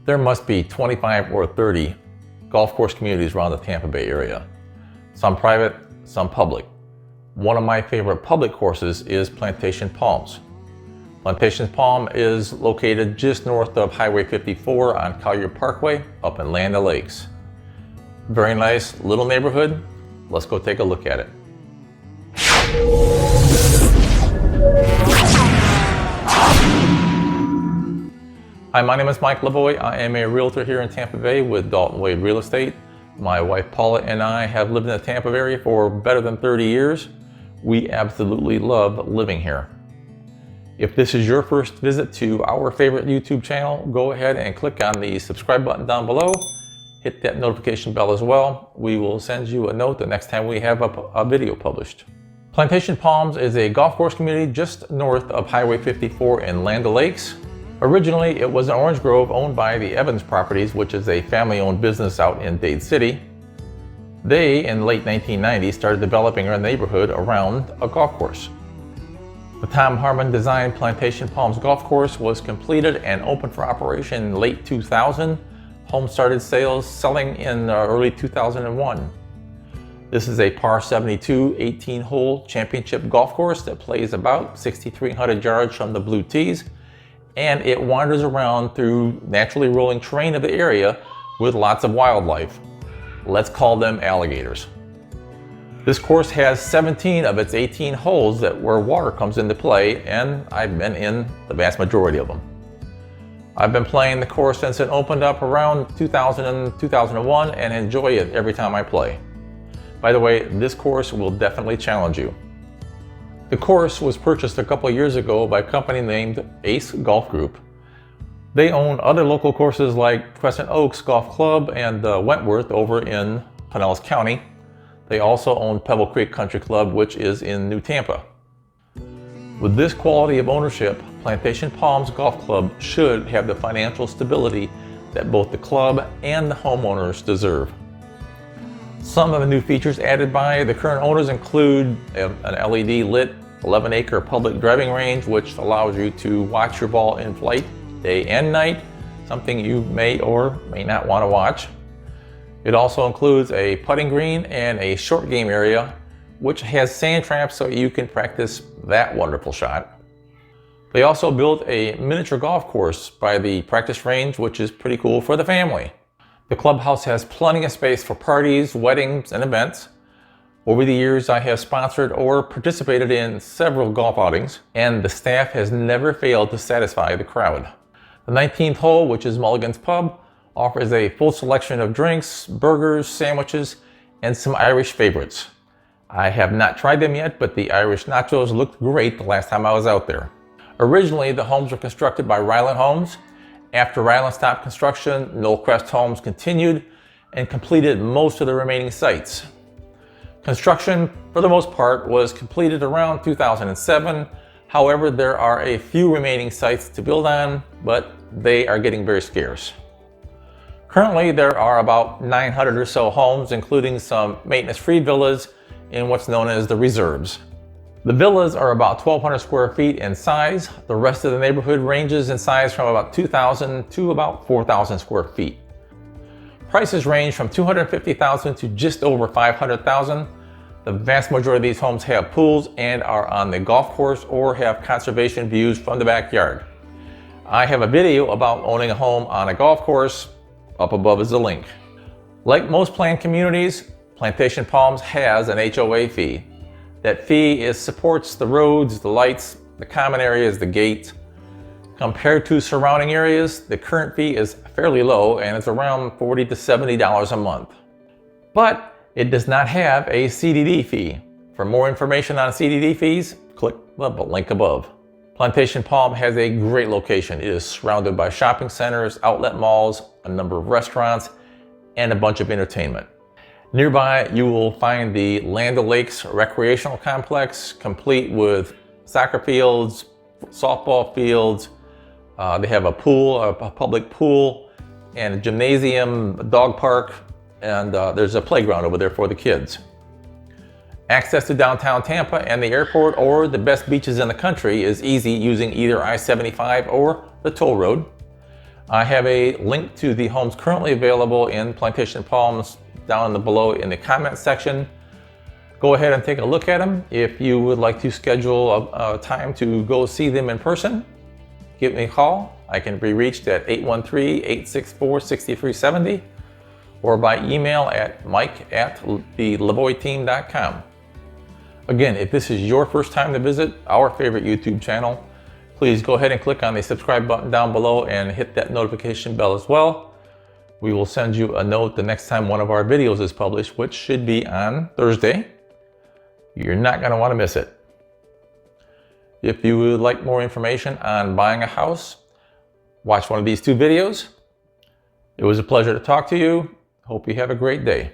There must be 25 or 30 golf course communities around the Tampa Bay area. Some private, some public. One of my favorite public courses is Plantation Palms. Plantation Palm is located just north of Highway 54 on Collier Parkway up in Land O'Lakes. Very nice little neighborhood. Let's go take a look at it. Hi, my name is Mike Lavoie. I am a realtor here in Tampa Bay with Dalton Wade Real Estate. My wife Paula and I have lived in the Tampa area for better than 30 years. We absolutely love living here. If this is your first visit to our favorite YouTube channel, go ahead and click on the subscribe button down below. Hit that notification bell as well. We will send you a note the next time we have a video published. Plantation Palms is a golf course community just north of Highway 54 in Land O'Lakes. Originally, it was an orange grove owned by the Evans Properties, which is a family-owned business out in Dade City. They, in the late 1990s, started developing our neighborhood around a golf course. The Tom Harmon designed Plantation Palms Golf Course was completed and opened for operation in late 2000. Homes started selling in early 2001. This is a par 72 18-hole championship golf course that plays about 6,300 yards from the blue tees, and it wanders around through naturally rolling terrain of the area with lots of wildlife. Let's call them alligators. This course has 17 of its 18 holes where water comes into play, and I've been in the vast majority of them. I've been playing the course since it opened up around 2000 and 2001 and enjoy it every time I play. By the way, this course will definitely challenge you. The course was purchased a couple of years ago by a company named Ace Golf Group. They own other local courses like Crescent Oaks Golf Club and Wentworth over in Pinellas County. They also own Pebble Creek Country Club, which is in New Tampa. With this quality of ownership, Plantation Palms Golf Club should have the financial stability that both the club and the homeowners deserve. Some of the new features added by the current owners include an LED lit 11-acre public driving range, which allows you to watch your ball in flight day and night, something you may or may not want to watch. It also includes a putting green and a short game area, which has sand traps so you can practice that wonderful shot. They also built a miniature golf course by the practice range, which is pretty cool for the family. The clubhouse has plenty of space for parties, weddings, and events. Over the years, I have sponsored or participated in several golf outings, and the staff has never failed to satisfy the crowd. The 19th hole, which is Mulligan's Pub, offers a full selection of drinks, burgers, sandwiches, and some Irish favorites. I have not tried them yet, but the Irish nachos looked great the last time I was out there. Originally, the homes were constructed by Ryland Homes. After Ryland stopped construction, Knollcrest Homes continued and completed most of the remaining sites. Construction, for the most part, was completed around 2007. However, there are a few remaining sites to build on, but they are getting very scarce. Currently, there are about 900 or so homes, including some maintenance-free villas in what's known as the reserves. The villas are about 1,200 square feet in size. The rest of the neighborhood ranges in size from about 2,000 to about 4,000 square feet. Prices range from $250,000 to just over $500,000. The vast majority of these homes have pools and are on the golf course or have conservation views from the backyard. I have a video about owning a home on a golf course. Up above is the link. Like most planned communities, Plantation Palms has an HOA fee. That fee supports the roads, the lights, the common areas, the gate. Compared to surrounding areas, the current fee is fairly low and it's around $40 to $70 a month. But it does not have a CDD fee. For more information on CDD fees, click the link above. Plantation Palm has a great location. It is surrounded by shopping centers, outlet malls, a number of restaurants, and a bunch of entertainment. Nearby, you will find the Land O'Lakes Recreational Complex, complete with soccer fields, softball fields. They have a pool, a public pool, and a gymnasium, a dog park, and there's a playground over there for the kids. Access to downtown Tampa and the airport or the best beaches in the country is easy using either I-75 or the toll road. I have a link to the homes currently available in Plantation Palms down below in the comment section. Go ahead and take a look at them. If you would like to schedule a time to go see them in person, give me a call. I can be reached at 813-864-6370 or by email at mike@thelavoyteam.com. Again, if this is your first time to visit our favorite YouTube channel, please go ahead and click on the subscribe button down below and hit that notification bell as well. We will send you a note the next time one of our videos is published, which should be on Thursday. You're not going to want to miss it. If you would like more information on buying a house, watch one of these two videos. It was a pleasure to talk to you. Hope you have a great day.